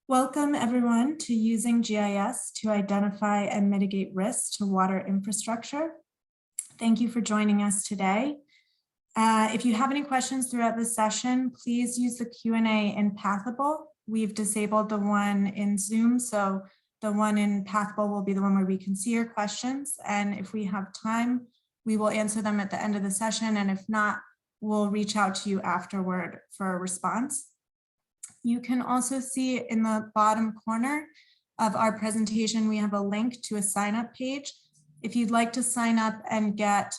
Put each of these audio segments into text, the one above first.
Welcome everyone to using GIS to identify and mitigate risks to water infrastructure. Thank you for joining us today. If you have any questions throughout this session, please use the Q&A in Pathable. We've disabled the one in Zoom, so the one in Pathable will be the one where we can see your questions. And if we have time, we will answer them at the end of the session. And if not, we'll reach out to you afterward for a response. You can also see in the bottom corner of our presentation, we have a link to a sign up page. If you'd like to sign up and get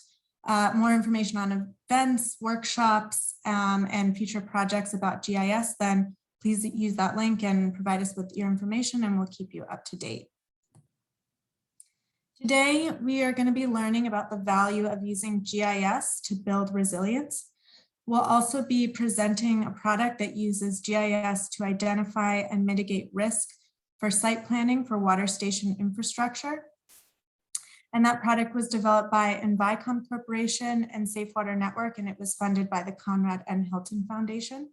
more information on events, workshops, and future projects about GIS, then please use that link and provide us with your information and we'll keep you up to date. Today, we are going to be learning about the value of using GIS to build resilience. We'll also be presenting a product that uses GIS to identify and mitigate risk for site planning for water station infrastructure. And that product was developed by Envicom Corporation and Water Network, and it was funded by the Conrad and Hilton Foundation.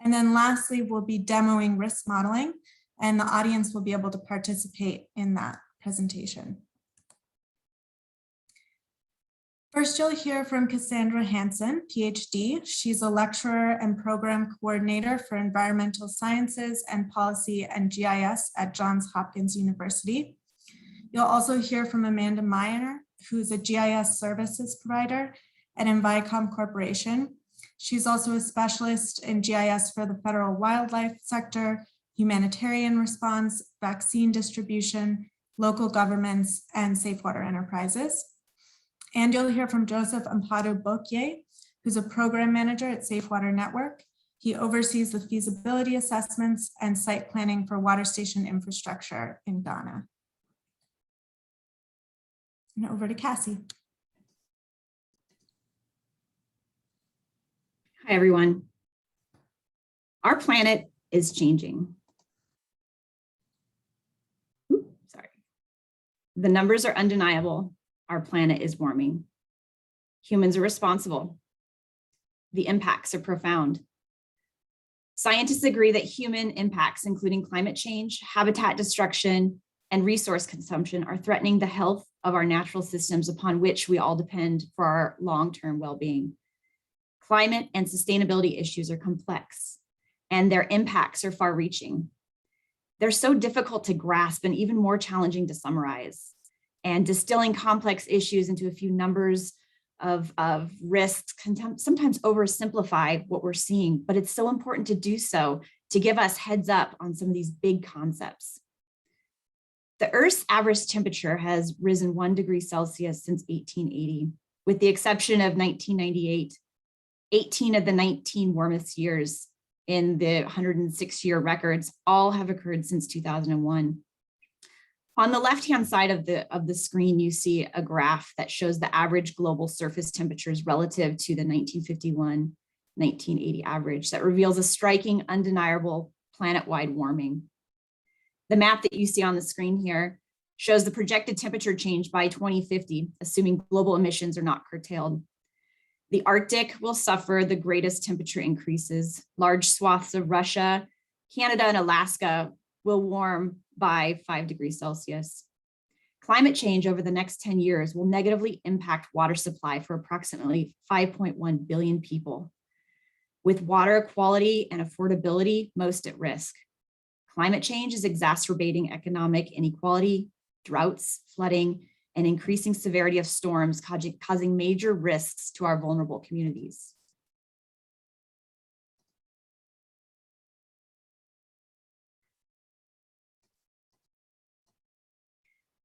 And then lastly, we'll be demoing risk modeling, and the audience will be able to participate in that presentation. First, you'll hear from Cassandra Hansen, PhD. She's a lecturer and program coordinator for environmental sciences and policy and GIS at Johns Hopkins University. You'll also hear from Amanda Meyer, who's a GIS services provider at Envicom Corporation. She's also a specialist in GIS for the federal wildlife sector, humanitarian response, vaccine distribution, local governments, and safe water enterprises. And you'll hear from Joseph Ampado-Bokye, who's a program manager at Water Network. He oversees the feasibility assessments and site planning for water station infrastructure in Ghana. And over to Cassie. Hi, everyone. Our planet is changing. Sorry. The numbers are undeniable. Our planet is warming. Humans are responsible. The impacts are profound. Scientists agree that human impacts, including climate change, habitat destruction, and resource consumption, are threatening the health of our natural systems upon which we all depend for our long-term well-being. Climate and sustainability issues are complex, and their impacts are far-reaching. They're so difficult to grasp and even more challenging to summarize. And distilling complex issues into a few numbers of risks can sometimes oversimplify what we're seeing, but it's so important to do so to give us heads up on some of these big concepts. The Earth's average temperature has risen 1 degree Celsius since 1880, with the exception of 1998. 18 of the 19 warmest years in the 106-year records all have occurred since 2001. On the left-hand side of the screen, you see a graph that shows the average global surface temperatures relative to the 1951-1980 average that reveals a striking, undeniable planet-wide warming. The map that you see on the screen here shows the projected temperature change by 2050, assuming global emissions are not curtailed. The Arctic will suffer the greatest temperature increases. Large swaths of Russia, Canada, and Alaska will warm by 5 degrees Celsius. Climate change over the next 10 years will negatively impact water supply for approximately 5.1 billion people, with water quality and affordability most at risk. Climate change is exacerbating economic inequality, droughts, flooding, and increasing severity of storms, causing major risks to our vulnerable communities.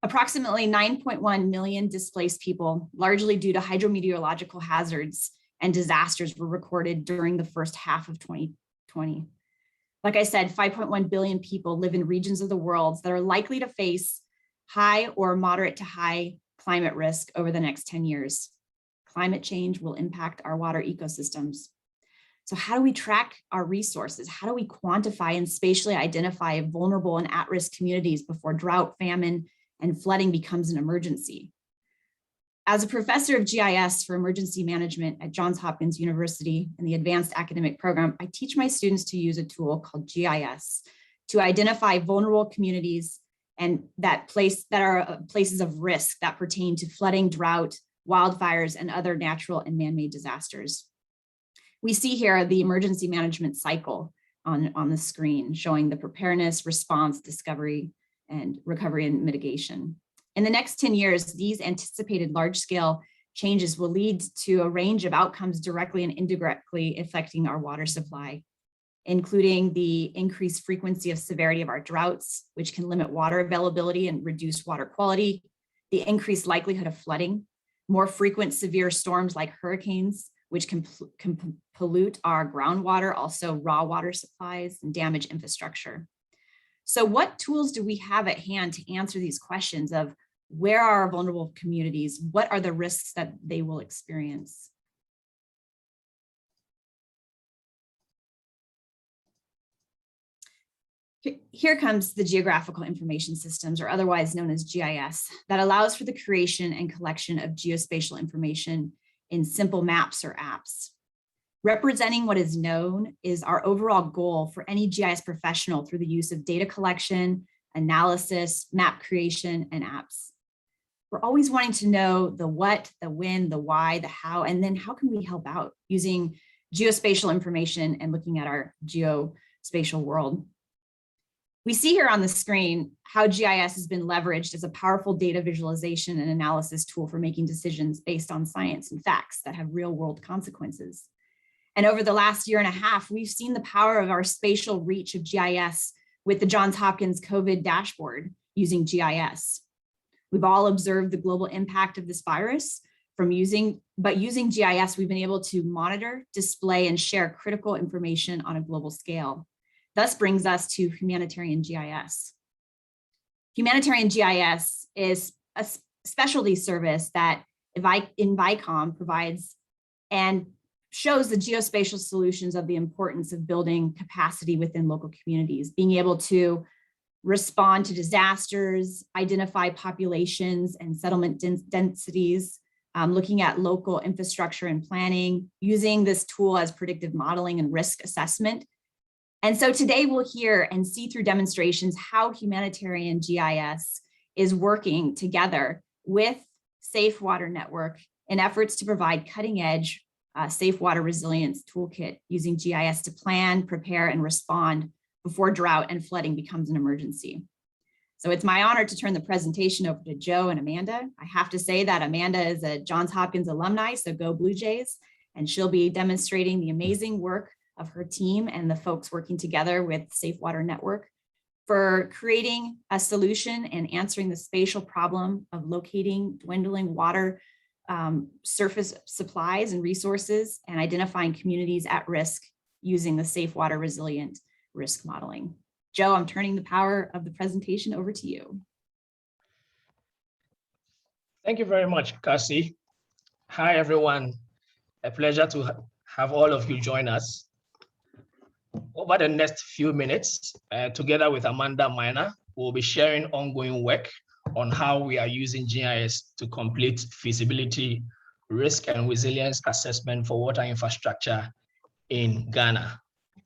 Approximately 9.1 million displaced people, largely due to hydrometeorological hazards and disasters, were recorded during the first half of 2020. Like I said, 5.1 billion people live in regions of the world that are likely to face high or moderate to high climate risk over the next 10 years. Climate change will impact our water ecosystems. So how do we track our resources? How do we quantify and spatially identify vulnerable and at-risk communities before drought, famine, and flooding becomes an emergency? As a professor of GIS for emergency management at Johns Hopkins University in the advanced academic program, I teach my students to use a tool called GIS to identify vulnerable communities and that are places of risk that pertain to flooding, drought, wildfires, and other natural and man-made disasters. We see here the emergency management cycle on the screen, showing the preparedness, response, discovery, and recovery and mitigation. In the next 10 years, these anticipated large-scale changes will lead to a range of outcomes directly and indirectly affecting our water supply, including the increased frequency of severity of our droughts, which can limit water availability and reduce water quality, the increased likelihood of flooding, more frequent severe storms like hurricanes, which can pollute our groundwater, also raw water supplies, and damage infrastructure. So what tools do we have at hand to answer these questions of where are our vulnerable communities? What are the risks that they will experience? Here comes the Geographical Information Systems, or otherwise known as GIS, that allows for the creation and collection of geospatial information in simple maps or apps. Representing what is known is our overall goal for any GIS professional through the use of data collection, analysis, map creation, and apps. We're always wanting to know the what, the when, the why, the how, and then how can we help out using geospatial information and looking at our geospatial world. We see here on the screen how GIS has been leveraged as a powerful data visualization and analysis tool for making decisions based on science and facts that have real world consequences. And over the last year and a half, we've seen the power of our spatial reach of GIS with the Johns Hopkins COVID dashboard using GIS. We've all observed the global impact of this virus using GIS, we've been able to monitor, display, and share critical information on a global scale. Thus brings us to humanitarian GIS. Humanitarian GIS is a specialty service that Envicom provides and shows the geospatial solutions of the importance of building capacity within local communities, being able to respond to disasters, identify populations and settlement densities, looking at local infrastructure and planning, using this tool as predictive modeling and risk assessment. And so today we'll hear and see through demonstrations how humanitarian GIS is working together with Safe Water Network in efforts to provide cutting-edge safe water resilience toolkit using GIS to plan, prepare, and respond before drought and flooding becomes an emergency. So it's my honor to turn the presentation over to Joe and Amanda. I have to say that Amanda is a Johns Hopkins alumni, so go Blue Jays, and she'll be demonstrating the amazing work of her team and the folks working together with Safe Water Network for creating a solution and answering the spatial problem of locating dwindling water surface supplies and resources and identifying communities at risk using the Safe Water Resilient risk modeling. Joe, I'm turning the power of the presentation over to you. Thank you very much, Cassie. Hi, everyone. A pleasure to have all of you join us. Over the next few minutes, together with Amanda Miner, we'll be sharing ongoing work on how we are using GIS to complete feasibility, risk, and resilience assessment for water infrastructure in Ghana.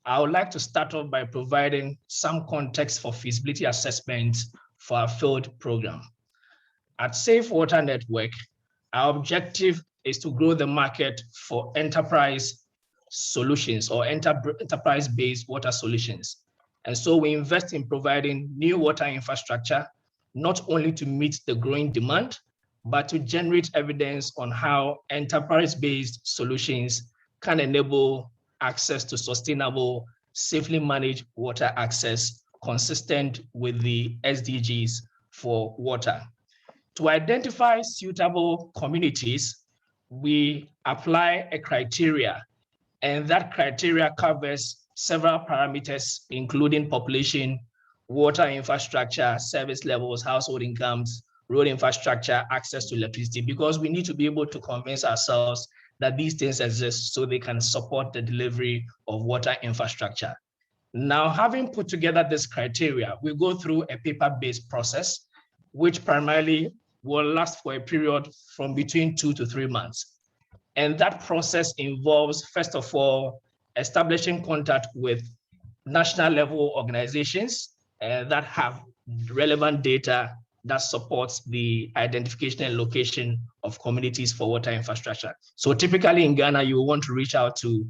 I would like to start off by providing some context for feasibility assessment for our field program. At Safe Water Network, our objective is to grow the market for enterprise solutions or enterprise-based water solutions. And so we invest in providing new water infrastructure, not only to meet the growing demand, but to generate evidence on how enterprise-based solutions can enable access to sustainable, safely managed water access consistent with the SDGs for water. To identify suitable communities, we apply a criteria, and that criteria covers several parameters, including population, water infrastructure, service levels, household incomes, road infrastructure, access to electricity, because we need to be able to convince ourselves that these things exist so they can support the delivery of water infrastructure. Now, having put together this criteria, we go through a paper-based process, which primarily will last for a period from between 2 to 3 months. And that process involves, first of all, establishing contact with national level organizations that have relevant data that supports the identification and location of communities for water infrastructure. So typically in Ghana, you want to reach out to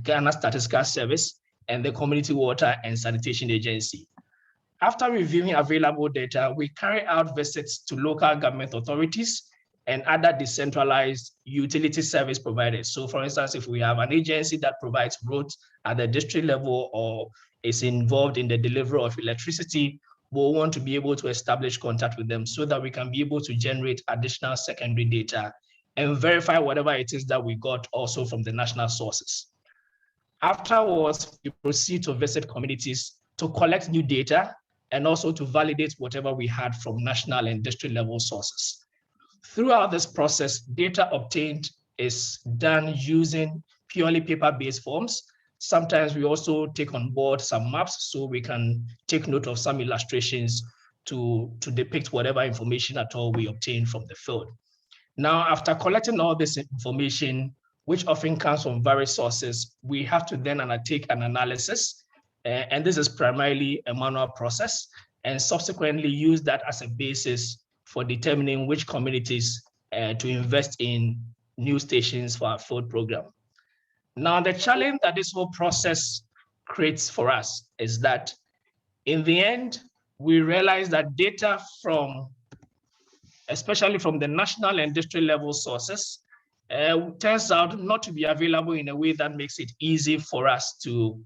Ghana Statistical Service and the Community Water and Sanitation Agency. After reviewing available data, we carry out visits to local government authorities and other decentralized utility service providers. So for instance, if we have an agency that provides roads at the district level or is involved in the delivery of electricity, we'll want to be able to establish contact with them so that we can be able to generate additional secondary data and verify whatever it is that we got also from the national sources. Afterwards, we proceed to visit communities to collect new data and also to validate whatever we had from national and district level sources. Throughout this process, data obtained is done using purely paper-based forms. Sometimes we also take on board some maps so we can take note of some illustrations to depict whatever information at all we obtain from the field. Now, after collecting all this information, which often comes from various sources, we have to then undertake an analysis. And this is primarily a manual process, and subsequently use that as a basis for determining which communities to invest in new stations for our field program. Now, the challenge that this whole process creates for us is that in the end, we realize that data from, especially from the national and district level sources, turns out not to be available in a way that makes it easy for us to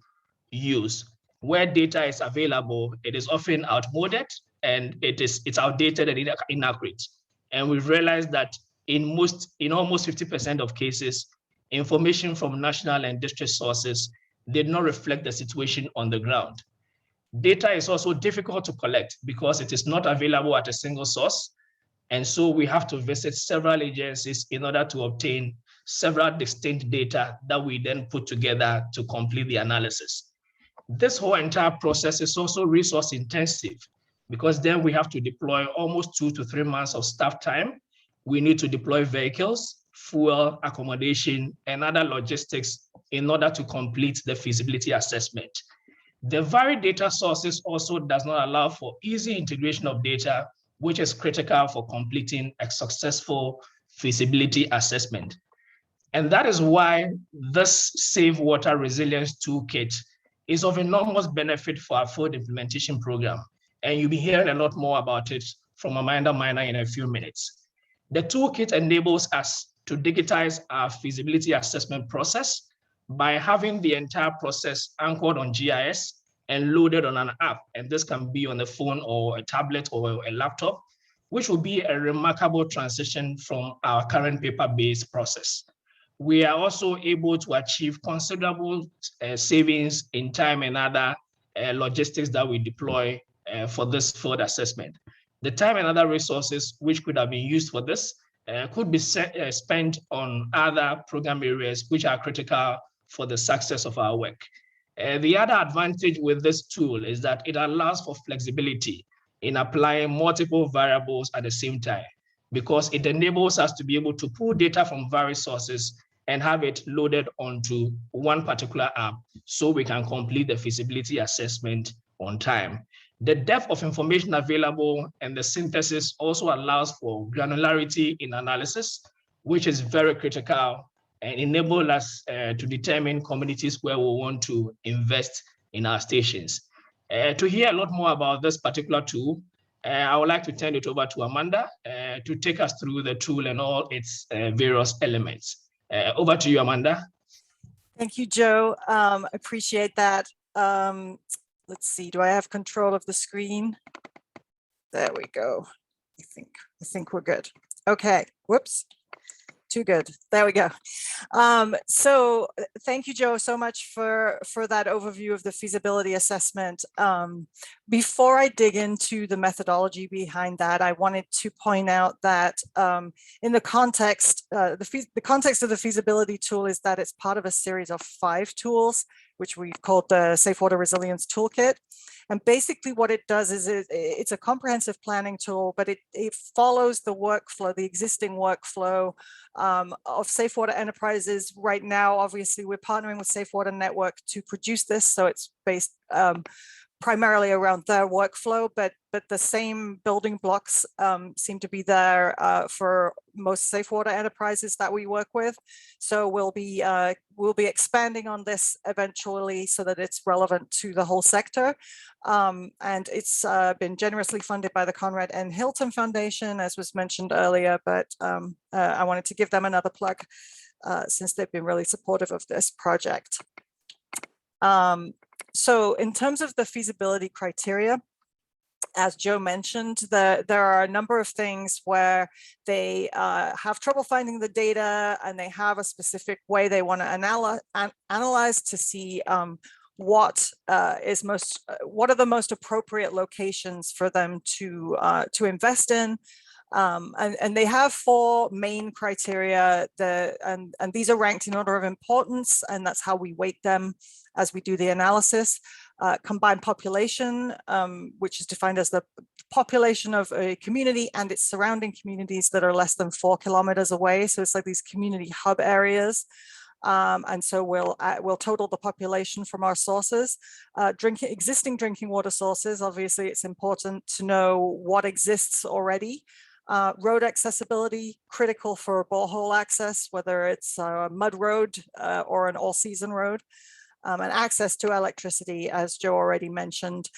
use. Where data is available, it is often outmoded and it's outdated and inaccurate. And we've realized that in almost 50% of cases, information from national and district sources did not reflect the situation on the ground. Data is also difficult to collect because it is not available at a single source. And so we have to visit several agencies in order to obtain several distinct data that we then put together to complete the analysis. This whole entire process is also resource intensive because then we have to deploy almost 2 to 3 months of staff time. We need to deploy vehicles, fuel, accommodation, and other logistics in order to complete the feasibility assessment. The varied data sources also does not allow for easy integration of data, which is critical for completing a successful feasibility assessment. And that is why this Safe Water Resilience Toolkit is of enormous benefit for our field implementation program. And you'll be hearing a lot more about it from Amanda Miner in a few minutes. The toolkit enables us to digitize our feasibility assessment process by having the entire process anchored on GIS and loaded on an app. And this can be on a phone or a tablet or a laptop, which will be a remarkable transition from our current paper-based process. We are also able to achieve considerable savings in time and other logistics that we deploy for this field assessment. The time and other resources which could have been used for this could be spent on other program areas which are critical for the success of our work. The other advantage with this tool is that it allows for flexibility in applying multiple variables at the same time, because it enables us to be able to pull data from various sources and have it loaded onto one particular app so we can complete the feasibility assessment on time. The depth of information available and the synthesis also allows for granularity in analysis, which is very critical and enable us to determine communities where we want to invest in our stations. To hear a lot more about this particular tool, I would like to turn it over to Amanda to take us through the tool and all its various elements. Over to you, Amanda. Thank you, Joe. Appreciate that. Let's see, do I have control of the screen? There we go. I think we're good. Okay, whoops. Too good. There we go. So thank you, Joe, so much for that overview of the feasibility assessment. Before I dig into the methodology behind that, I wanted to point out that in the context, the context of the feasibility tool is that it's part of a series of 5 tools, which we've called the Safe Water Resilience Toolkit. And basically what it does is it's a comprehensive planning tool, but it follows the workflow, the existing workflow of Safe Water Enterprises. Right now, obviously, we're partnering with Safe Water Network to produce this. So it's based primarily around their workflow, but the same building blocks seem to be there for most safe water enterprises that we work with. So we'll be expanding on this eventually so that it's relevant to the whole sector. And it's been generously funded by the Conrad N. Hilton Foundation, as was mentioned earlier, but I wanted to give them another plug since they've been really supportive of this project. So in terms of the feasibility criteria, as Joe mentioned, there are a number of things where they have trouble finding the data and they have a specific way they want to analyze to see what are the most appropriate locations for them to invest in. And they have 4 main criteria, and these are ranked in order of importance, and that's how we weight them as we do the analysis. Combined population, which is defined as the population of a community and its surrounding communities that are less than 4 kilometers away. So it's like these community hub areas. And so we'll total the population from our sources. Existing drinking water sources, obviously it's important to know what exists already. Road accessibility, critical for borehole access, whether it's a mud road or an all-season road. And access to electricity, as Joe already mentioned.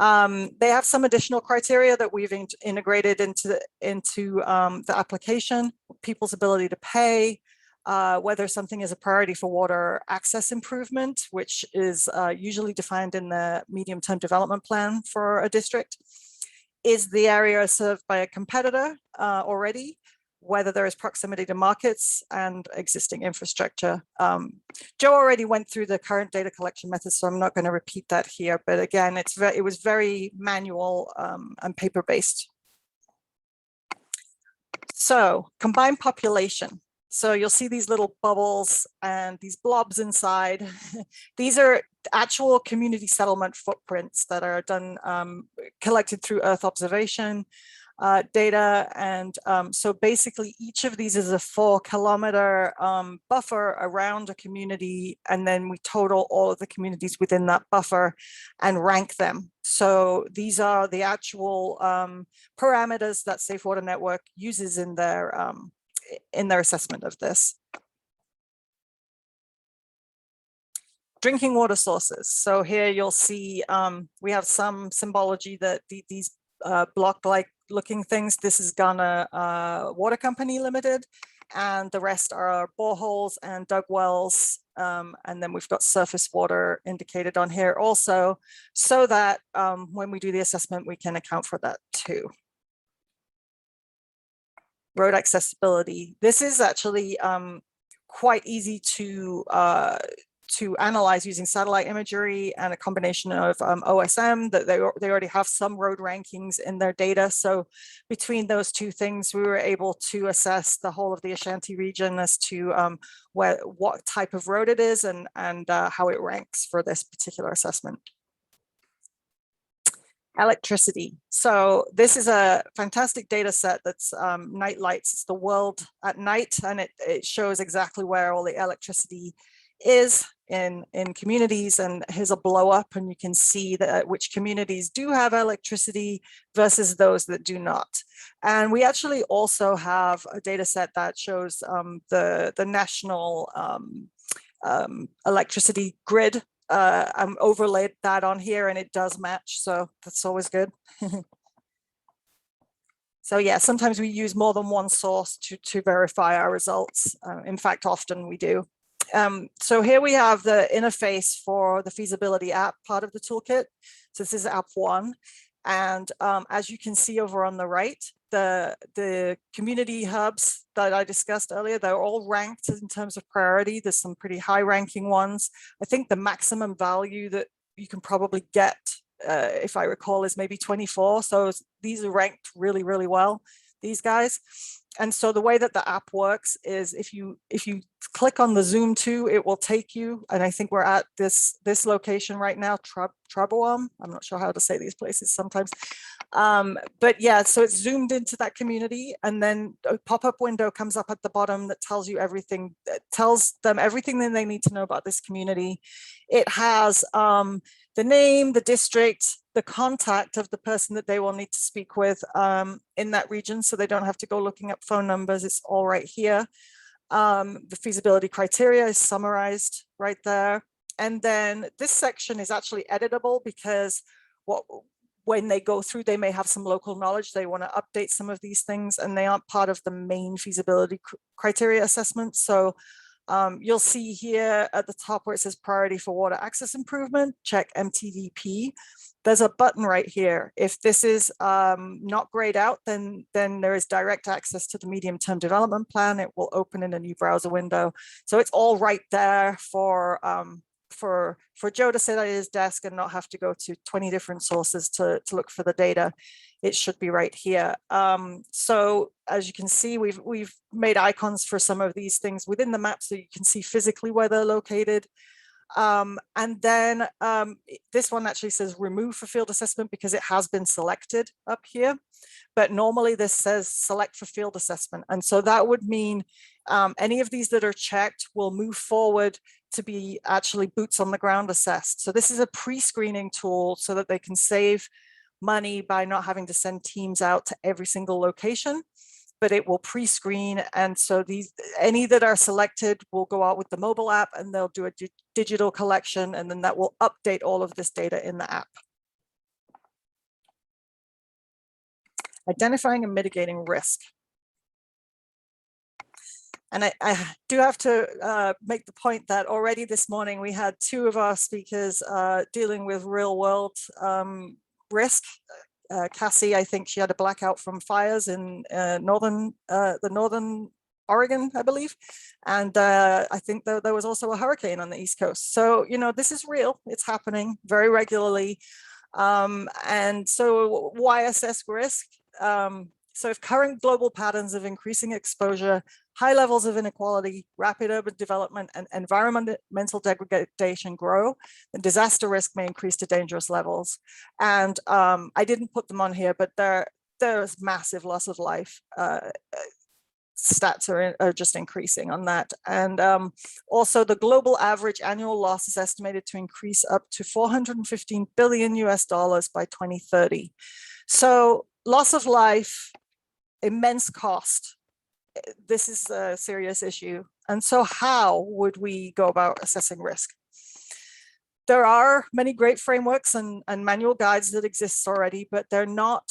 They have some additional criteria that we've integrated into the application: people's ability to pay, whether something is a priority for water access improvement, which is usually defined in the medium-term development plan for a district. Is the area served by a competitor already? Whether there is proximity to markets and existing infrastructure. Joe already went through the current data collection methods, so I'm not going to repeat that here. But again, it was very manual and paper-based. So combined population. So you'll see these little bubbles and these blobs inside. These are actual community settlement footprints that are done, collected through Earth observation data. And so basically each of these is a 4-kilometer buffer around a community, and then we total all of the communities within that buffer and rank them. So these are the actual parameters that Safe Water Network uses in their assessment of this. Drinking water sources. So here you'll see we have some symbology that these block-like looking things. This is Ghana Water Company Limited, and the rest are boreholes and dug wells. And then we've got surface water indicated on here also, so that when we do the assessment, we can account for that too. Road accessibility. This is actually quite easy to analyze using satellite imagery and a combination of OSM, that they already have some road rankings in their data. So between those two things, we were able to assess the whole of the Ashanti region as to what type of road it is and how it ranks for this particular assessment. Electricity. So this is a fantastic data set that's night lights. It's the world at night, and it shows exactly where all the electricity is in communities. And here's a blow up, and you can see that which communities do have electricity versus those that do not. And we actually also have a data set that shows the national electricity grid. I'm overlaid that on here, and it does match, so that's always good. So yeah, sometimes we use more than one source to verify our results. In fact, often we do. So here we have the interface for the feasibility app part of the toolkit. So this is app 1. And as you can see over on the right, the community hubs that I discussed earlier, they're all ranked in terms of priority. There's some pretty high ranking ones. I think the maximum value that you can probably get, if I recall, is maybe 24. So these are ranked really, really well. these guys. And so the way that the app works is if you click on the zoom to, it will take you, and I think we're at this location right now, Traboam. I'm not sure how to say these places sometimes. But yeah, so it's zoomed into that community, and then a pop-up window comes up at the bottom that tells you everything, tells them everything that they need to know about this community. It has the name, the district, the contact of the person that they will need to speak with in that region, so they don't have to go looking up phone numbers. It's all right here. The feasibility criteria is summarized right there. And then this section is actually editable because when they go through, they may have some local knowledge. They want to update some of these things, and they aren't part of the main feasibility criteria assessment. So you'll see here at the top where it says priority for water access improvement, check MTDP. There's a button right here. If this is not grayed out, then there is direct access to the medium-term development plan. It will open in a new browser window. So it's all right there for Joe to sit at his desk and not have to go to 20 different sources to look for the data. It should be right here. So as you can see, we've made icons for some of these things within the map so you can see physically where they're located. And then this one actually says remove for field assessment because it has been selected up here. But normally this says select for field assessment. And so that would mean any of these that are checked will move forward to be actually boots on the ground assessed. So this is a pre-screening tool so that they can save money by not having to send teams out to every single location, but it will pre-screen. And so any that are selected will go out with the mobile app and they'll do a digital collection, and then that will update all of this data in the app. Identifying and mitigating risk. And I do have to make the point that already this morning we had two of our speakers dealing with real world risk. Cassie, I think she had a blackout from fires in northern Oregon, I believe. And I think there was also a hurricane on the East Coast. So, you know, this is real. It's happening very regularly. And so why assess risk? So if current global patterns of increasing exposure, high levels of inequality, rapid urban development, and environmental degradation grow, then disaster risk may increase to dangerous levels. And I didn't put them on here, but there's massive loss of life. Stats are just increasing on that. And also the global average annual loss is estimated to increase up to $415 billion by 2030. So loss of life, immense cost. This is a serious issue. And so how would we go about assessing risk? There are many great frameworks and manual guides that exist already, but they're not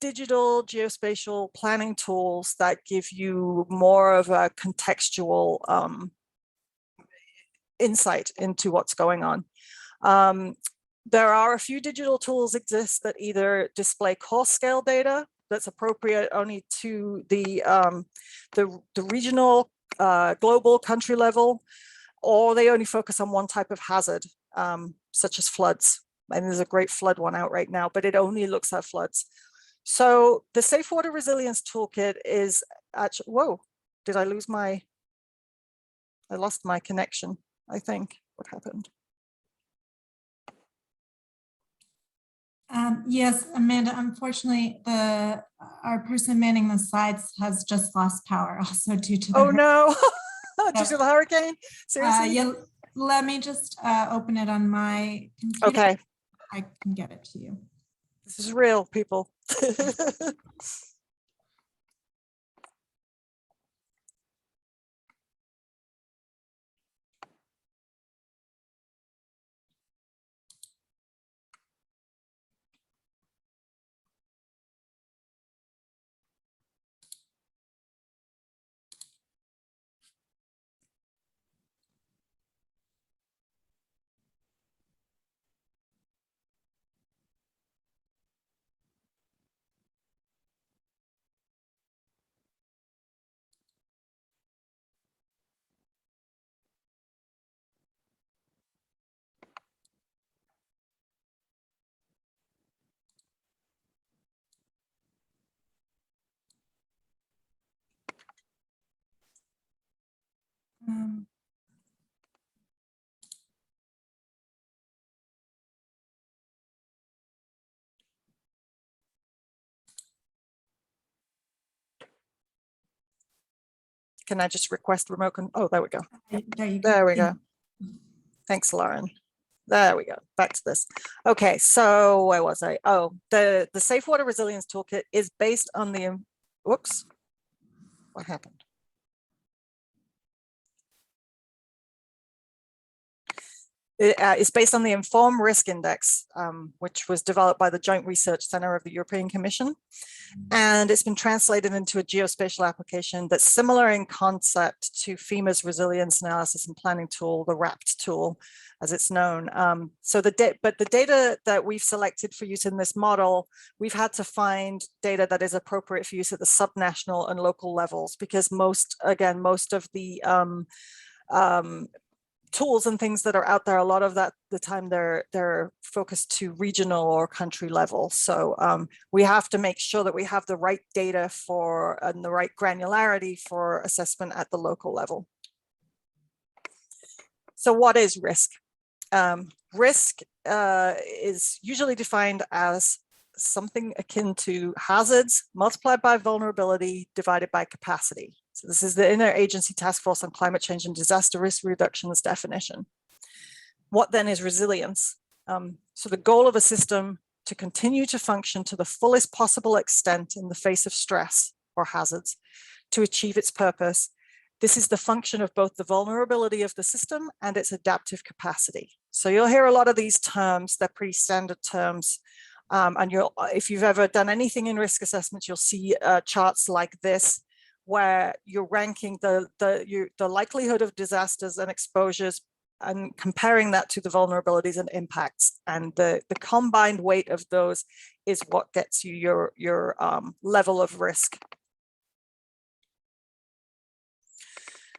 digital geospatial planning tools that give you more of a contextual insight into what's going on. There are a few digital tools exist that either display cost scale data that's appropriate only to the regional, global, country level, or they only focus on one type of hazard, such as floods. And there's a great flood one out right now, but it only looks at floods. So the Safe Water Resilience Toolkit is actually, whoa, did I lose I lost my connection, I think. What happened? Yes, Amanda, unfortunately, our person manning the slides has just lost power also due to the no, due to the hurricane? Seriously? yeah, let me just open it on my computer. Okay. I can get it to you. This is real, people. Can I just request remote oh, there we go. There you go. There we go. Thanks, Lauren. There we go. Back to this. Okay, so where was I? Oh, the Safe Water Resilience Toolkit is based on the, whoops, what happened? It's based on the Inform Risk Index, which was developed by the Joint Research Center of the European Commission. And it's been translated into a geospatial application that's similar in concept to FEMA's Resilience Analysis and Planning tool, the RAPT tool, as it's known. So the data that we've selected for use in this model, we've had to find data that is appropriate for use at the subnational and local levels, because most of the tools and things that are out there, a lot of the time they're focused to regional or country level. So we have to make sure that we have the right data and the right granularity for assessment at the local level. So what is risk? Risk is usually defined as something akin to hazards multiplied by vulnerability divided by capacity. So this is the Interagency Task Force on Climate Change and Disaster Risk Reduction's definition. What then is resilience? So the goal of a system to continue to function to the fullest possible extent in the face of stress or hazards to achieve its purpose. This is the function of both the vulnerability of the system and its adaptive capacity. So you'll hear a lot of these terms, they're pretty standard terms. And if you've ever done anything in risk assessments, you'll see charts like this, where you're ranking the likelihood of disasters and exposures and comparing that to the vulnerabilities and impacts. And the combined weight of those is what gets you your level of risk.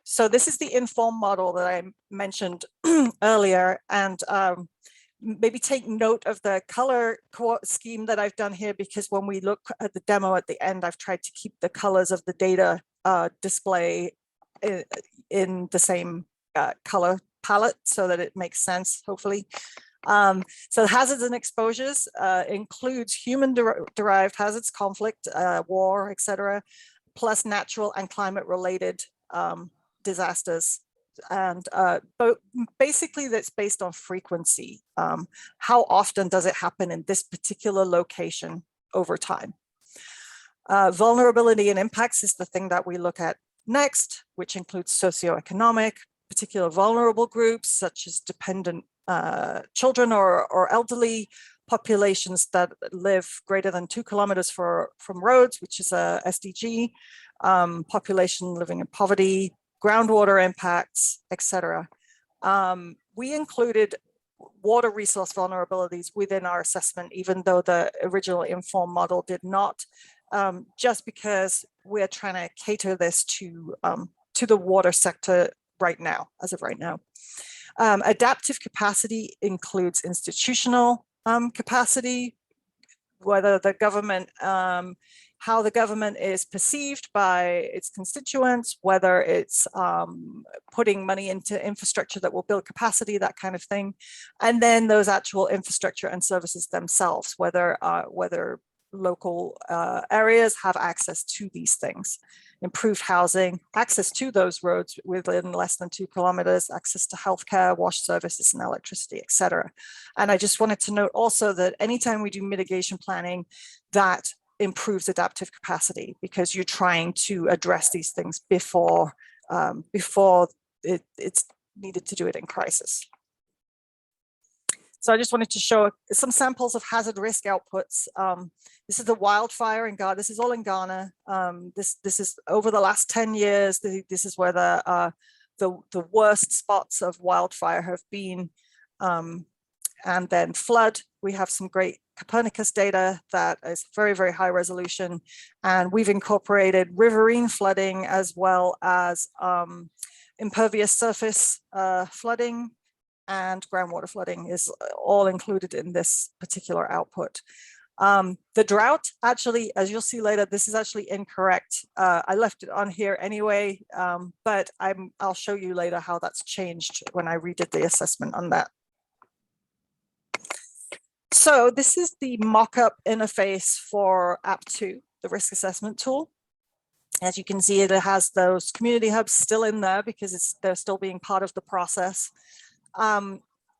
So this is the Inform model that I mentioned earlier, and maybe take note of the color scheme that I've done here, because when we look at the demo at the end, I've tried to keep the colors of the data display in the same color palette so that it makes sense, hopefully. So hazards and exposures includes human-derived hazards, conflict, war, etc., plus natural and climate-related disasters. And basically that's based on frequency. How often does it happen in this particular location over time? Vulnerability and impacts is the thing that we look at next, which includes socioeconomic, particular vulnerable groups such as dependent children or elderly populations that live greater than 2 kilometers from roads, which is a SDG, population living in poverty, groundwater impacts, etc. We included water resource vulnerabilities within our assessment, even though the original Inform model did not, just because we're trying to cater this to the water sector right now, as of right now. Adaptive capacity includes institutional capacity, whether the government, how the government is perceived by its constituents, whether it's putting money into infrastructure that will build capacity, that kind of thing. And then those actual infrastructure and services themselves, whether local areas have access to these things. Improved housing, access to those roads within less than 2 kilometers, access to healthcare, wash services and electricity, etc. And I just wanted to note also that anytime we do mitigation planning, that improves adaptive capacity, because you're trying to address these things before it's needed to do it in crisis. So I just wanted to show some samples of hazard risk outputs. This is the wildfire in Ghana. This is all in Ghana. This is over the last 10 years. This is where the worst spots of wildfire have been. And then flood. We have some great Copernicus data that is very, very high resolution. And we've incorporated riverine flooding as well as impervious surface flooding, and groundwater flooding is all included in this particular output. The drought, actually, as you'll see later, this is actually incorrect. I left it on here anyway, but I'll show you later how that's changed when I redid the assessment on that. So this is the mock-up interface for App 2, the risk assessment tool. As you can see, it has those community hubs still in there because they're still being part of the process.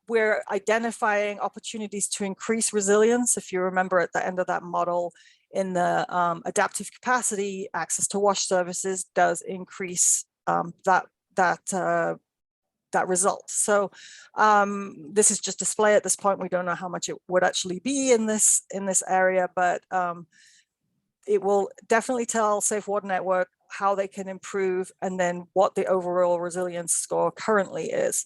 We're identifying opportunities to increase resilience. If you remember at the end of that model, in the adaptive capacity, access to wash services does increase that result. So this is just display at this point. We don't know how much it would actually be in this area, but it will definitely tell Safe Water Network how they can improve and then what the overall resilience score currently is.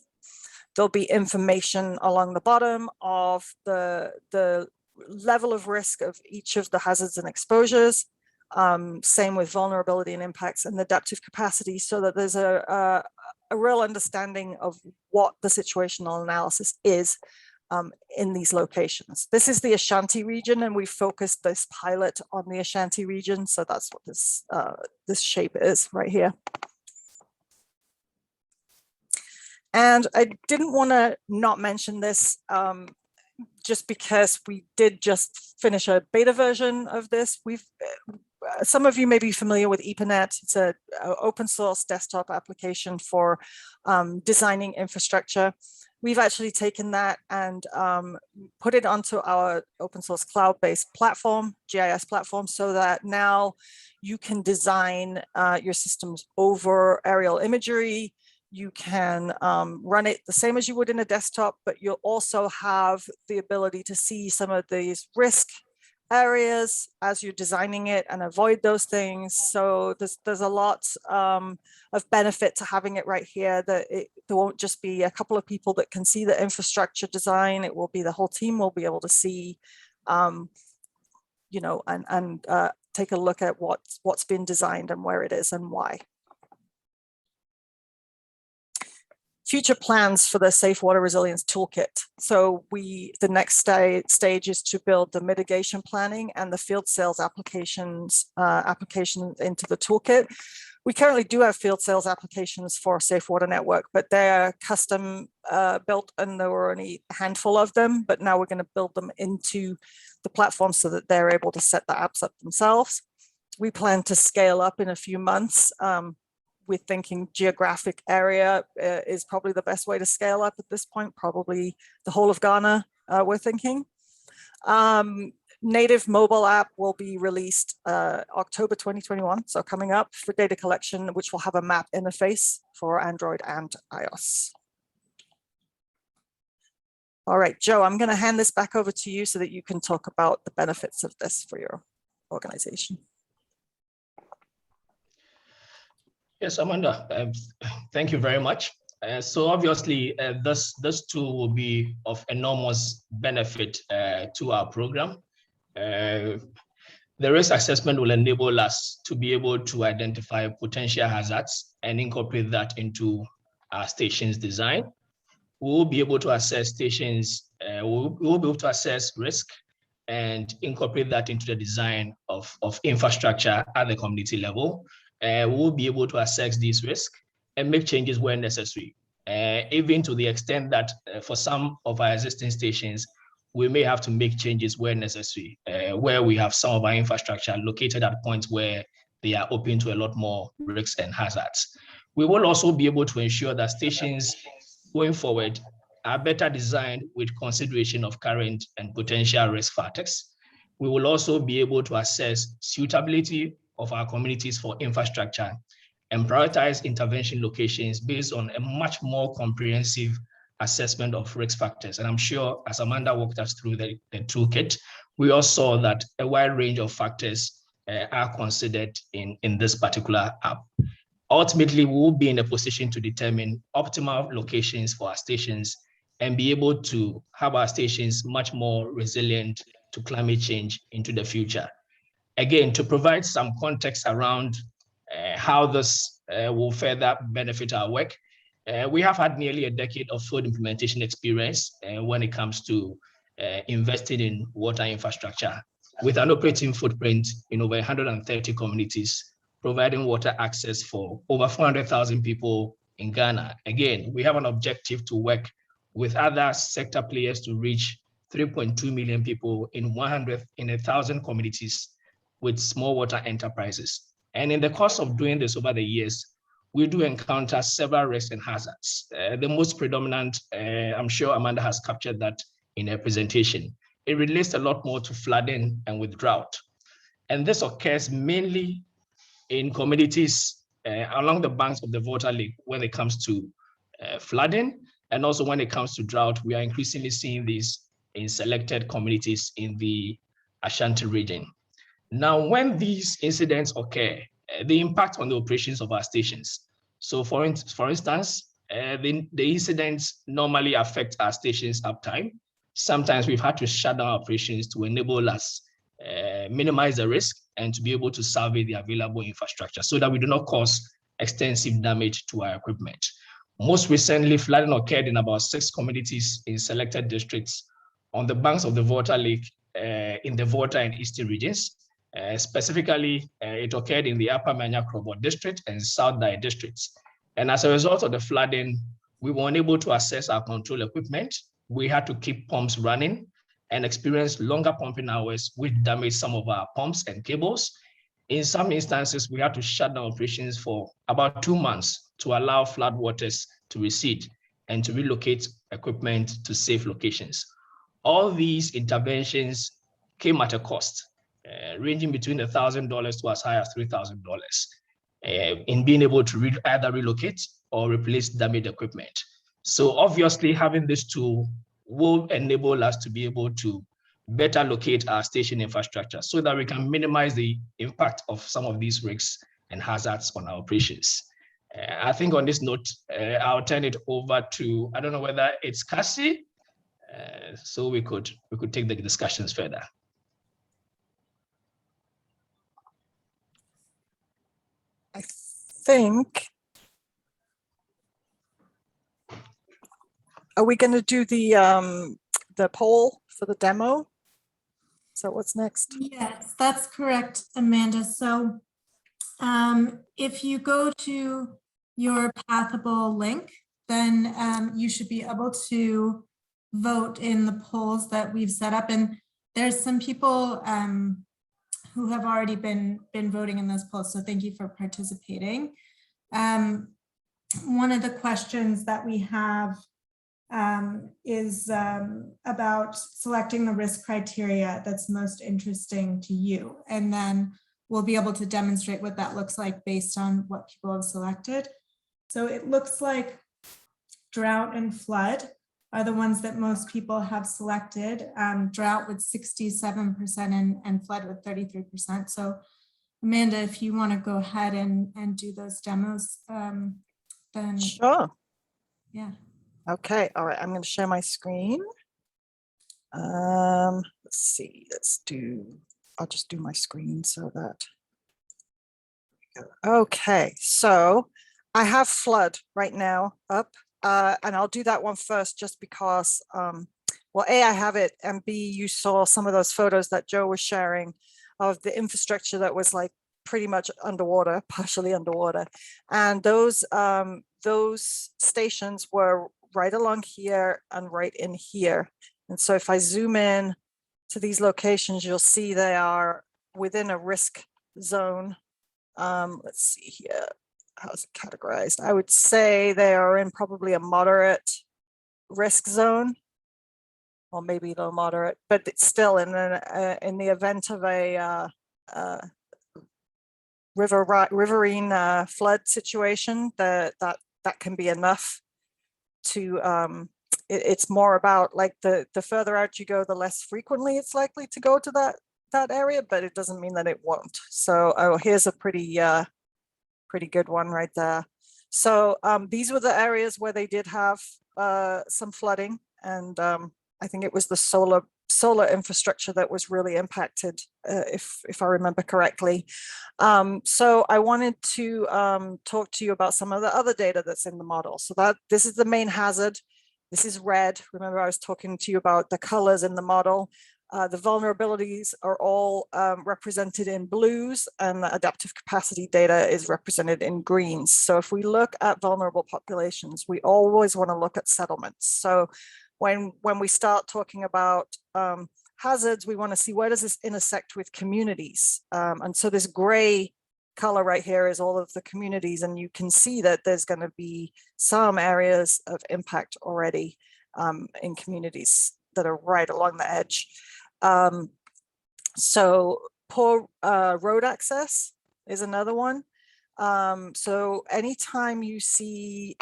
There'll be information along the bottom of the level of risk of each of the hazards and exposures. Same with vulnerability and impacts and adaptive capacity, so that there's a real understanding of what the situational analysis is in these locations. This is the Ashanti region, and we focused this pilot on the Ashanti region. So that's what this shape is right here. And I didn't want to not mention this just because we did just finish a beta version of this. Some of you may be familiar with EPANET. It's an open source desktop application for designing infrastructure. We've actually taken that and put it onto our open source cloud-based platform, GIS platform, so that now you can design your systems over aerial imagery. You can run it the same as you would in a desktop, but you'll also have the ability to see some of these risk areas as you're designing it and avoid those things. So there's a lot of benefit to having it right here, that there won't just be a couple of people that can see the infrastructure design. It will be the whole team will be able to see, you know, and take a look at what's been designed and where it is and why. Future plans for the Safe Water Resilience Toolkit. So the next stage is to build the mitigation planning and the field sales applications into the toolkit. We currently do have field sales applications for Safe Water Network, but they're custom built, and there were only a handful of them, but now we're going to build them into the platform so that they're able to set the apps up themselves. We plan to scale up in a few months. We're thinking geographic area is probably the best way to scale up at this point, probably the whole of Ghana, we're thinking. Native mobile app will be released October 2021, so coming up, for data collection, which will have a map interface for Android and iOS. All right, Joe, I'm going to hand this back over to you so that you can talk about the benefits of this for your organization. Yes, Amanda, thank you very much. So obviously, this tool will be of enormous benefit to our program. The risk assessment will enable us to be able to identify potential hazards and incorporate that into our station's design. We will be able to assess stations, we will be able to assess risk and incorporate that into the design of infrastructure at the community level. We will be able to assess these risks and make changes where necessary, even to the extent that for some of our existing stations, we may have to make changes where necessary, where we have some of our infrastructure located at points where they are open to a lot more risks and hazards. We will also be able to ensure that stations going forward are better designed with consideration of current and potential risk factors. We will also be able to assess suitability of our communities for infrastructure and prioritize intervention locations based on a much more comprehensive assessment of risk factors. And I'm sure as Amanda walked us through the toolkit, we all saw that a wide range of factors are considered in this particular app. Ultimately, we will be in a position to determine optimal locations for our stations and be able to have our stations much more resilient to climate change into the future. Again, to provide some context around how this will further benefit our work, we have had nearly a decade of field implementation experience when it comes to investing in water infrastructure, with an operating footprint in over 130 communities, providing water access for over 400,000 people in Ghana. Again, we have an objective to work with other sector players to reach 3.2 million people in 1,000 communities with small water enterprises. And in the course of doing this over the years, we do encounter several risks and hazards. The most predominant, I'm sure Amanda has captured that in her presentation. It relates a lot more to flooding and with drought. And this occurs mainly in communities along the banks of the Water Lake when it comes to flooding. And also when it comes to drought, we are increasingly seeing this in selected communities in the Ashanti region. Now, when these incidents occur, the impact on the operations of our stations. So for instance, the incidents normally affect our stations' uptime. Sometimes we've had to shut down operations to enable us minimize the risk and to be able to survey the available infrastructure so that we do not cause extensive damage to our equipment. Most recently, flooding occurred in about 6 communities in selected districts on the banks of the Water Lake in the Water and Eastern regions. Specifically, it occurred in the Upper Manya Krobo district and South Dai districts. And as a result of the flooding, we were unable to access our control equipment. We had to keep pumps running and experience longer pumping hours, which damaged some of our pumps and cables. In some instances, we had to shut down operations for about 2 months to allow flood waters to recede and to relocate equipment to safe locations. All these interventions came at a cost, ranging between $1,000 to as high as $3,000 in being able to either relocate or replace damaged equipment. So obviously having this tool will enable us to be able to better locate our station infrastructure so that we can minimize the impact of some of these risks and hazards on our operations. I think on this note, I'll turn it over to, I don't know whether it's Cassie, so we could take the discussions further. I think, are we going to do the poll for the demo? So what's next? Yes, that's correct, Amanda. So if you go to your Pathable link, then you should be able to vote in the polls that we've set up. And there's some people who have already been voting in those polls. So thank you for participating. One of the questions that we have is about selecting the risk criteria that's most interesting to you. And then we'll be able to demonstrate what that looks like based on what people have selected. So it looks like drought and flood are the ones that most people have selected. Drought with 67% and flood with 33%. So Amanda, if you want to go ahead and do those demos, then Sure. yeah. Okay, all right, I'm going to share my screen. Let's see, I'll just do my screen so that. Okay, so I have flood right now up, and I'll do that one first just because, well, A, I have it, and B, you saw some of those photos that Joe was sharing of the infrastructure that was like pretty much underwater, partially underwater. And those stations were right along here and right in here. And so if I zoom in to these locations, you'll see they are within a risk zone. Let's see here, how's it categorized? I would say they are in probably a moderate risk zone, or maybe low moderate, but it's still in the event of a riverine flood situation, that can be enough to it's more about like the further out you go, the less frequently it's likely to go to that area, but it doesn't mean that it won't. So here's a pretty good one right there. So these were the areas where they did have some flooding, and I think it was the solar infrastructure that was really impacted, if I remember correctly. So I wanted to talk to you about some of the other data that's in the model. So this is the main hazard. This is red. Remember, I was talking to you about the colors in the model. The vulnerabilities are all represented in blues, and the adaptive capacity data is represented in greens. So if we look at vulnerable populations, we always want to look at settlements. So when we start talking about hazards, we want to see where does this intersect with communities. And so this gray color right here is all of the communities, and you can see that there's going to be some areas of impact already in communities that are right along the edge. So poor road access is another one. So anytime you see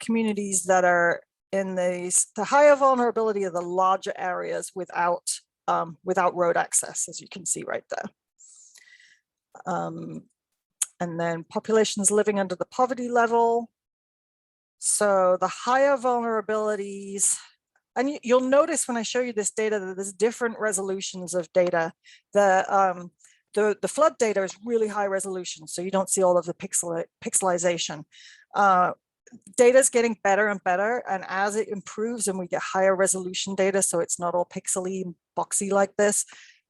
communities that are in the higher vulnerability of the larger areas without road access, as you can see right there. And then populations living under the poverty level. So the higher vulnerabilities, and you'll notice when I show you this data that there's different resolutions of data. The flood data is really high resolution, so you don't see all of the pixelization. Data is getting better and better, and as it improves and we get higher resolution data, so it's not all pixely and boxy like this,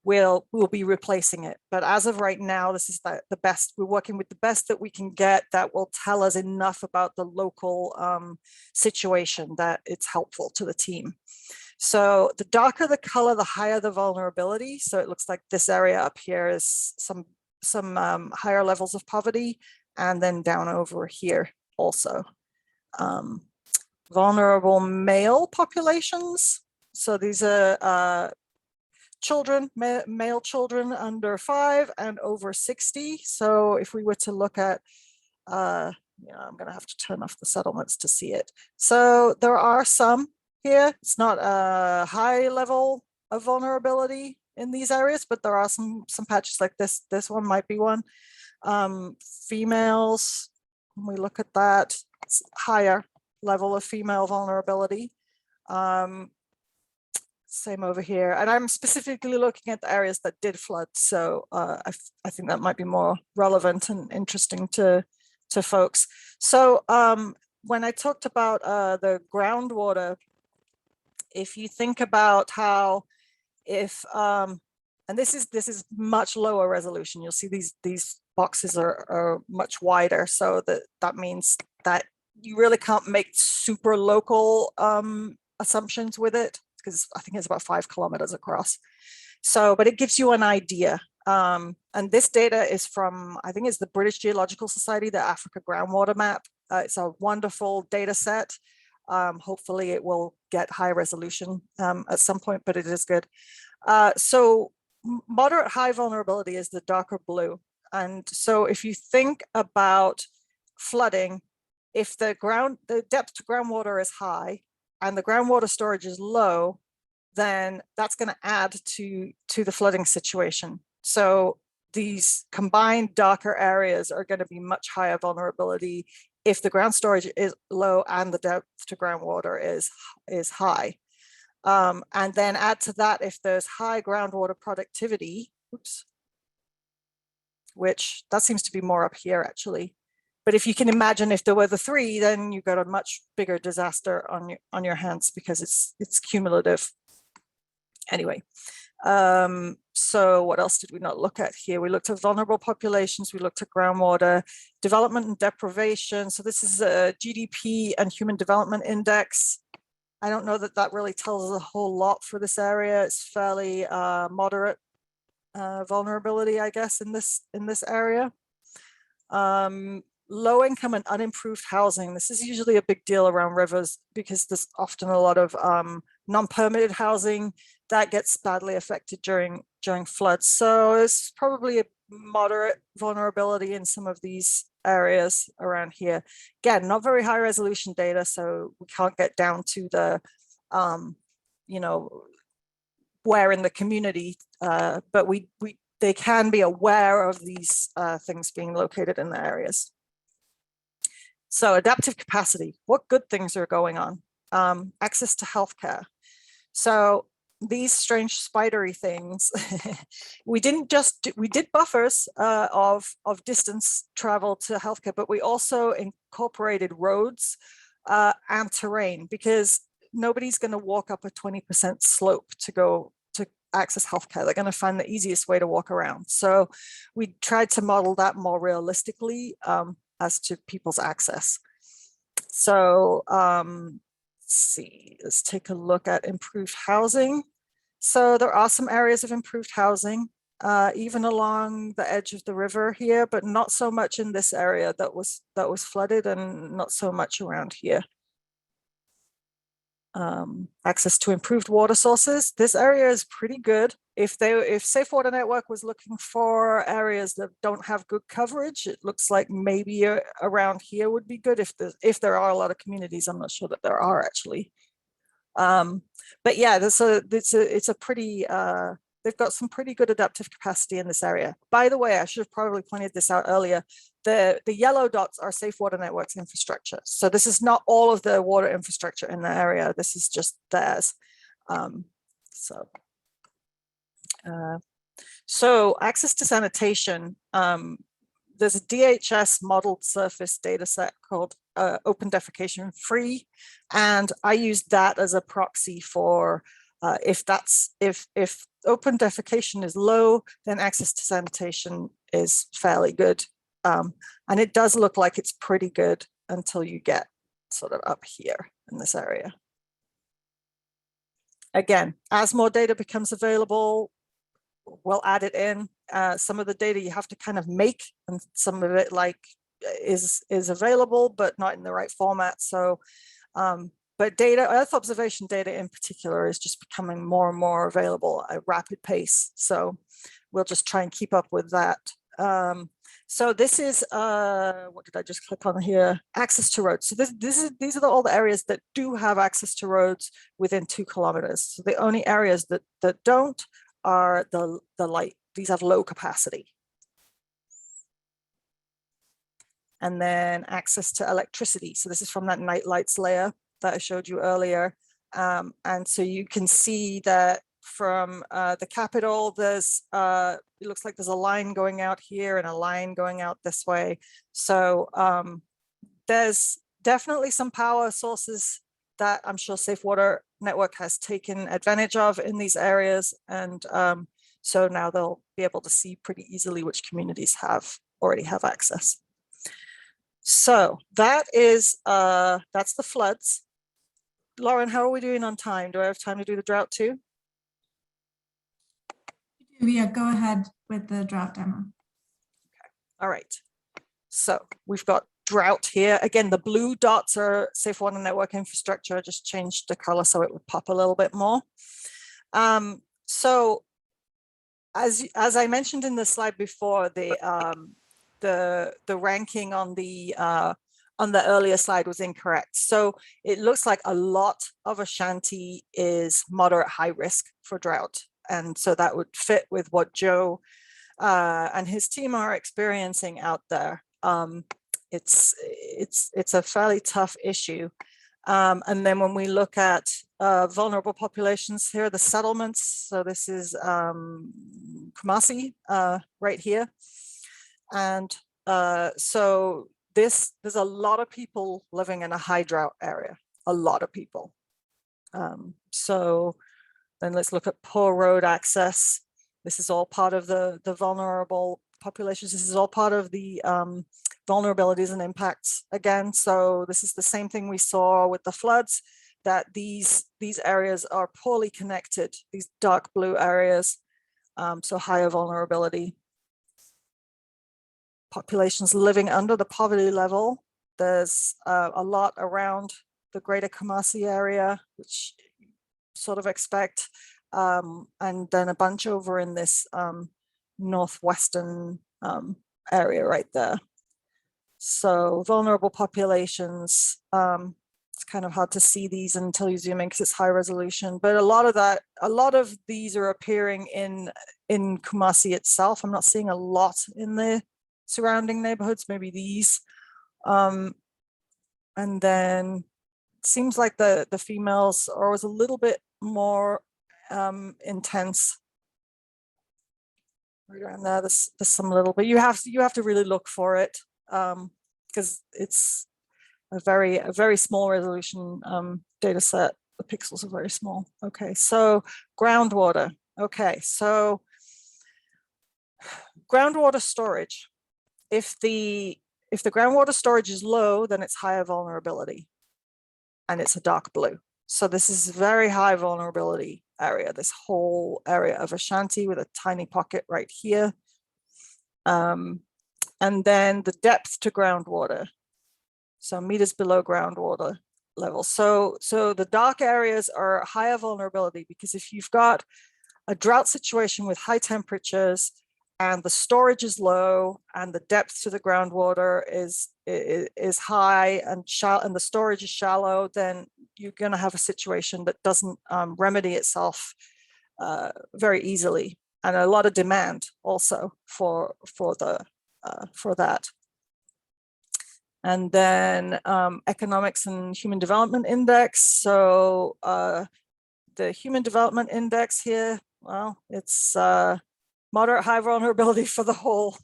we'll be replacing it. But as of right now, this is the best. We're working with the best that we can get that will tell us enough about the local situation that it's helpful to the team. So the darker the color, the higher the vulnerability. So it looks like this area up here is some higher levels of poverty, and then down over here also. Vulnerable male populations. So these are children, male children under 5 and over 60. So if we were to look at, I'm going to have to turn off the settlements to see it. So there are some here. It's not a high level of vulnerability in these areas, but there are some patches like this. This one might be one. Females, when we look at that, it's higher level of female vulnerability. Same over here, and I'm specifically looking at the areas that did flood, so I think that might be more relevant and interesting to folks. So when I talked about the groundwater, if you think about how if and this is much lower resolution, you'll see these boxes are much wider, so that means that you really can't make super local assumptions with it, because I think it's about 5 kilometers across. So, but it gives you an idea. And this data is from, I think it's the British Geological Society, the Africa groundwater map. It's a wonderful data set. Hopefully it will get high resolution at some point, but it is good. So moderate high vulnerability is the darker blue. And so if you think about flooding, if the depth to groundwater is high, and the groundwater storage is low, then that's going to add to the flooding situation. So these combined darker areas are going to be much higher vulnerability if the ground storage is low and the depth to groundwater is high. And then add to that if there's high groundwater productivity, which that seems to be more up here actually. But if you can imagine if there were the 3, then you've got a much bigger disaster on your hands because it's cumulative. Anyway, so what else did we not look at here? We looked at vulnerable populations, we looked at groundwater, development and deprivation. So this is a GDP and Human Development Index. I don't know that really tells us a whole lot for this area. It's fairly moderate vulnerability, I guess, in this area. Low income and unimproved housing. This is usually a big deal around rivers because there's often a lot of non-permitted housing that gets badly affected during floods. So it's probably a moderate vulnerability in some of these areas around here. Again, not very high resolution data, so we can't get down to the, where in the community, but they can be aware of these things being located in the areas. So adaptive capacity, what good things are going on? Access to healthcare. So these strange spidery things, we did buffers of distance travel to healthcare, but we also incorporated roads and terrain, because nobody's going to walk up a 20% slope to access healthcare. They're going to find the easiest way to walk around. So we tried to model that more realistically as to people's access. So let's take a look at improved housing. So there are some areas of improved housing. even along the edge of the river here, but not so much in this area that was flooded, and not so much around here. Access to improved water sources. This area is pretty good. If Safe Water Network was looking for areas that don't have good coverage, it looks like maybe around here would be good. If there are a lot of communities, I'm not sure that there are actually. But yeah, it's a pretty, they've got some pretty good adaptive capacity in this area. By the way, I should have probably pointed this out earlier. The yellow dots are Safe Water Network's infrastructure. So this is not all of the water infrastructure in the area. This is just theirs. So access to sanitation. There's a DHS modeled surface data set called Open Defecation Free, and I use that as a proxy for if open defecation is low, then access to sanitation is fairly good. And it does look like it's pretty good until you get sort of up here in this area. Again, as more data becomes available, we'll add it in. Some of the data you have to kind of make, and some of it is available, but not in the right format. So, but Earth observation data in particular is just becoming more and more available at a rapid pace. So we'll just try and keep up with that. So this is, what did I just click on here? Access to roads. So these are all the areas that do have access to roads within 2 kilometers. So the only areas that don't are the light. These have low capacity. And then access to electricity. So this is from that night lights layer that I showed you earlier. And so you can see that from the capital, there's it looks like there's a line going out here and a line going out this way. So there's definitely some power sources that I'm sure Safe Water Network has taken advantage of in these areas. And so now they'll be able to see pretty easily which communities already have access. So that is, that's the floods. Lauren, how are we doing on time? Do I have time to do the drought too? Yeah, go ahead with the drought demo. Okay. All right. So we've got drought here. Again, the blue dots are Safe Water Network infrastructure. I just changed the color so it would pop a little bit more. So as I mentioned in the slide before, the ranking on the earlier slide was incorrect. So it looks like a lot of Ashanti is moderate high risk for drought. And so that would fit with what Joe and his team are experiencing out there. It's a fairly tough issue. And then when we look at vulnerable populations, here are the settlements. So this is Kumasi right here. And so there's a lot of people living in a high drought area, a lot of people. So then let's look at poor road access. This is all part of the vulnerable populations. This is all part of the vulnerabilities and impacts again. So this is the same thing we saw with the floods, that these areas are poorly connected, these dark blue areas, so higher vulnerability. Populations living under the poverty level. There's a lot around the greater Kumasi area, which you sort of expect, and then a bunch over in this northwestern area right there. So vulnerable populations, it's kind of hard to see these until you zoom in because it's high resolution, but a lot of these are appearing in Kumasi itself. I'm not seeing a lot in the surrounding neighborhoods, maybe these. And then it seems like the females are always a little bit more intense. Right around there, there's some little, but you have to really look for it because it's a very small resolution data set. The pixels are very small. Okay, so groundwater. Okay, so groundwater storage. If the groundwater storage is low, then it's higher vulnerability, and it's a dark blue. So this is very high vulnerability area, this whole area of Ashanti with a tiny pocket right here. And then the depth to groundwater, so meters below groundwater level. So the dark areas are higher vulnerability, because if you've got a drought situation with high temperatures and the storage is low and the depth to the groundwater is high and shallow, and the storage is shallow, then you're going to have a situation that doesn't remedy itself very easily, and a lot of demand also for that. And then economics and human development index. So the human development index here, well, it's moderate high vulnerability for the whole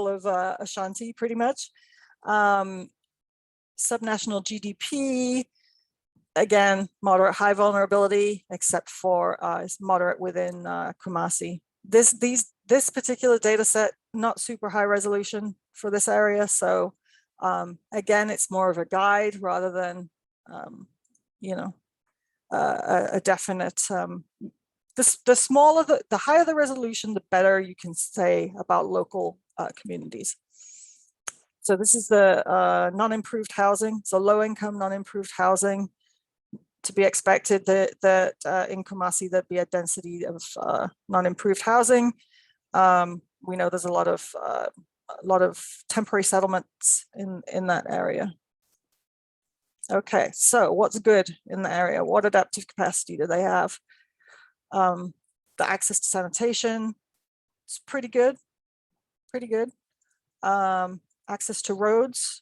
of Ashanti, pretty much. Subnational GDP, again, moderate high vulnerability, except for it's moderate within Kumasi. This particular data set, not super high resolution for this area. So again, it's more of a guide rather than, a definite, the smaller, the higher the resolution, the better you can say about local communities. So this is the non-improved housing. So low income, non-improved housing. To be expected that in Kumasi, there'd be a density of non-improved housing. We know there's a lot of temporary settlements in that area. Okay, so what's good in the area? What adaptive capacity do they have? The access to sanitation is pretty good, access to roads,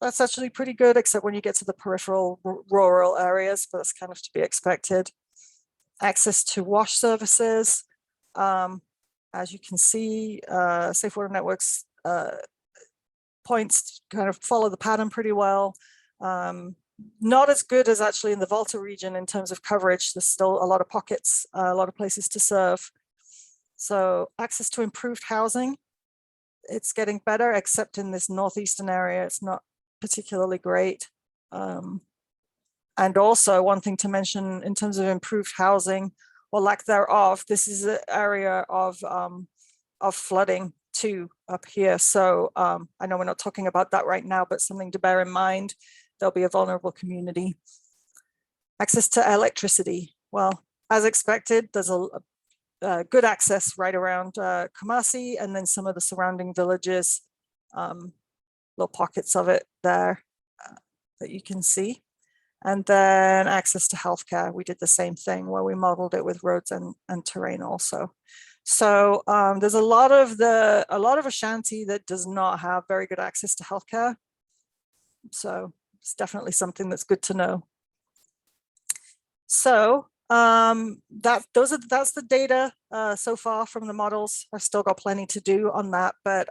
that's actually pretty good, except when you get to the peripheral rural areas, but that's kind of to be expected. Access to wash services, as you can see, Safe Water Networks points kind of follow the pattern pretty well. Not as good as actually in the Volta region in terms of coverage. There's still a lot of pockets, a lot of places to serve. So access to improved housing, it's getting better, except in this northeastern area, it's not particularly great. And also one thing to mention in terms of improved housing or lack thereof, this is an area of flooding too up here. So I know we're not talking about that right now, but something to bear in mind. There'll be a vulnerable community. Access to electricity. Well, as expected, there's a good access right around Kumasi, and then some of the surrounding villages, little pockets of it there that you can see. And then access to healthcare. We did the same thing where we modeled it with roads and terrain also. So there's a lot of Ashanti that does not have very good access to healthcare. So it's definitely something that's good to know. So that's the data so far from the models. I've still got plenty to do on that, but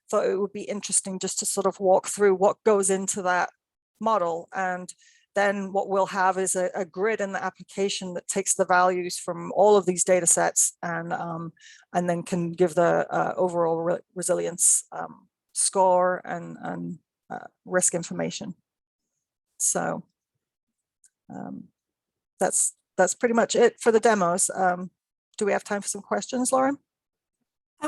thought it would be interesting just to sort of walk through what goes into that model. And then what we'll have is a grid in the application that takes the values from all of these data sets and then can give the overall resilience score and risk information. So that's pretty much it for the demos. Do we have time for some questions, Lauren?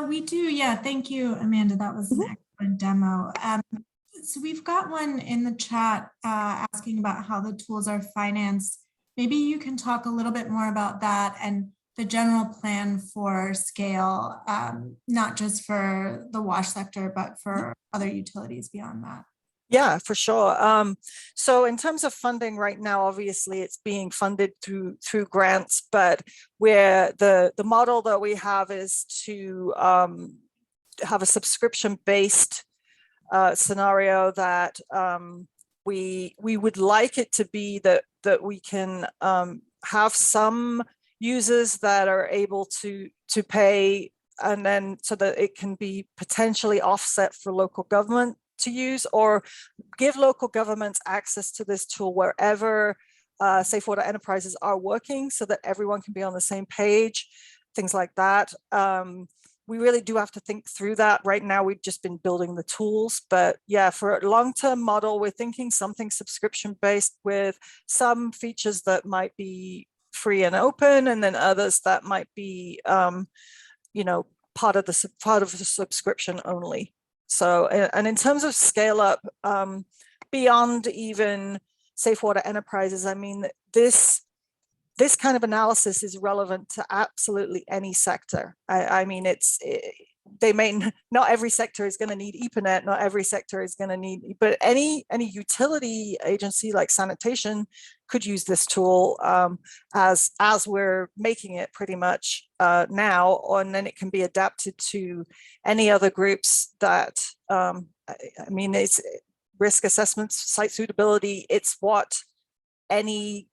We do, yeah. Thank you, Amanda. That was an excellent demo. So we've got one in the chat asking about how the tools are financed. Maybe you can talk a little bit more about that and the general plan for scale, not just for the wash sector, but for other utilities beyond that. Yeah, for sure. So in terms of funding right now, obviously it's being funded through grants, but where the model that we have is to have a subscription-based scenario that we would like it to be that we can have some users that are able to pay, and then so that it can be potentially offset for local government to use, or give local governments access to this tool wherever Safe Water enterprises are working, so that everyone can be on the same page, things like that. We really do have to think through that. Right now, we've just been building the tools, but yeah, for a long-term model, we're thinking something subscription-based with some features that might be free and open, and then others that might be, you know, part of the subscription only. So, and in terms of scale up, beyond even Safe Water Enterprises, I mean, this kind of analysis is relevant to absolutely any sector. I mean, not every sector is going to need Ethernet, not every sector is going to need, but any utility agency like sanitation could use this tool as we're making it pretty much now, and then it can be adapted to any other groups that, I mean, it's risk assessments, site suitability, it's what any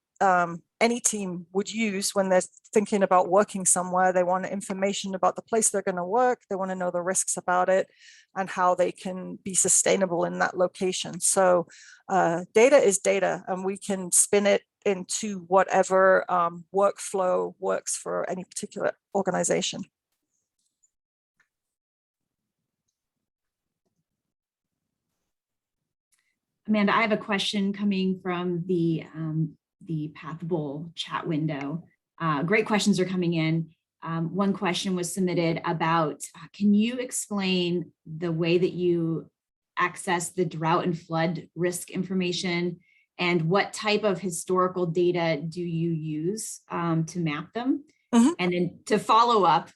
team would use when they're thinking about working somewhere. They want information about the place they're going to work. They want to know the risks about it and how they can be sustainable in that location. So data is data, and we can spin it into whatever workflow works for any particular organization. Amanda, I have a question coming from the Pathable chat window. Great questions are coming in. One question was submitted about, can you explain the way that you access the drought and flood risk information, and what type of historical data do you use to map them? Mm-hmm. And then to follow up,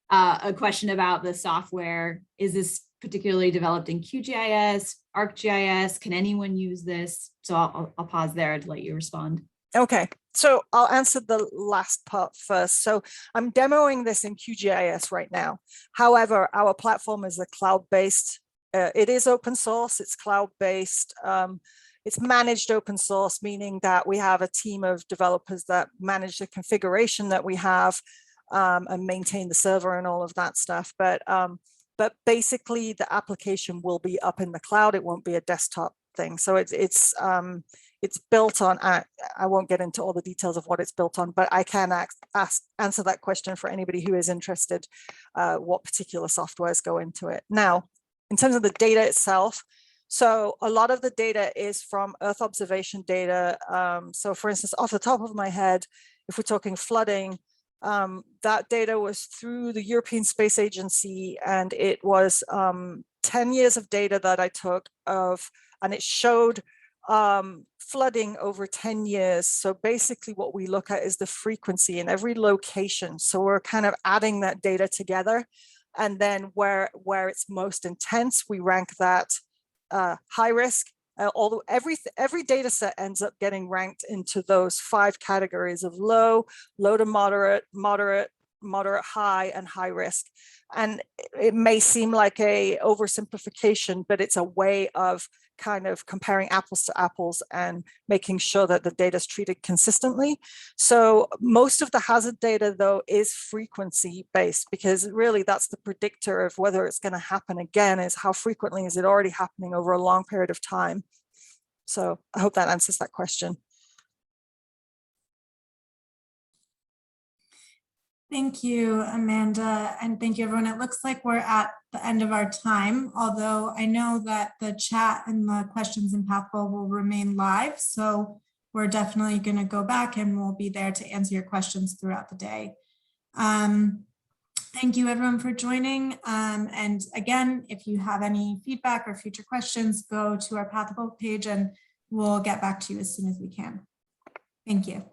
a question about the software. Is this particularly developed in QGIS, ArcGIS? Can anyone use this? So I'll pause there to let you respond. Okay, so I'll answer the last part first. So I'm demoing this in QGIS right now. However, our platform is a cloud-based. It is open source, it's cloud-based. It's managed open source, meaning that we have a team of developers that manage the configuration that we have and maintain the server and all of that stuff. But basically the application will be up in the cloud. It won't be a desktop thing. So it's built on, I won't get into all the details of what it's built on, but I can answer that question for anybody who is interested, what particular softwares go into it. Now, in terms of the data itself, so a lot of the data is from Earth observation data. So for instance, off the top of my head, if we're talking flooding, that data was through the European Space Agency, and it was 10 years of data that I took and it showed flooding over 10 years. So basically what we look at is the frequency in every location. So we're kind of adding that data together, and then where it's most intense, we rank that high risk. Although every data set ends up getting ranked into those 5 categories of low to moderate, high, and high risk. And it may seem like a oversimplification, but it's a way of kind of comparing apples to apples and making sure that the data is treated consistently. So most of the hazard data, though, is frequency based, because really that's the predictor of whether it's going to happen again, is how frequently is it already happening over a long period of time. So I hope that answers that question. Thank you, Amanda, and thank you, everyone. It looks like we're at the end of our time, although I know that the chat and the questions in Pathable will remain live, so we're definitely going to go back and we'll be there to answer your questions throughout the day. Thank you, everyone, for joining. And again, if you have any feedback or future questions, go to our Pathable page and we'll get back to you as soon as we can. Thank you.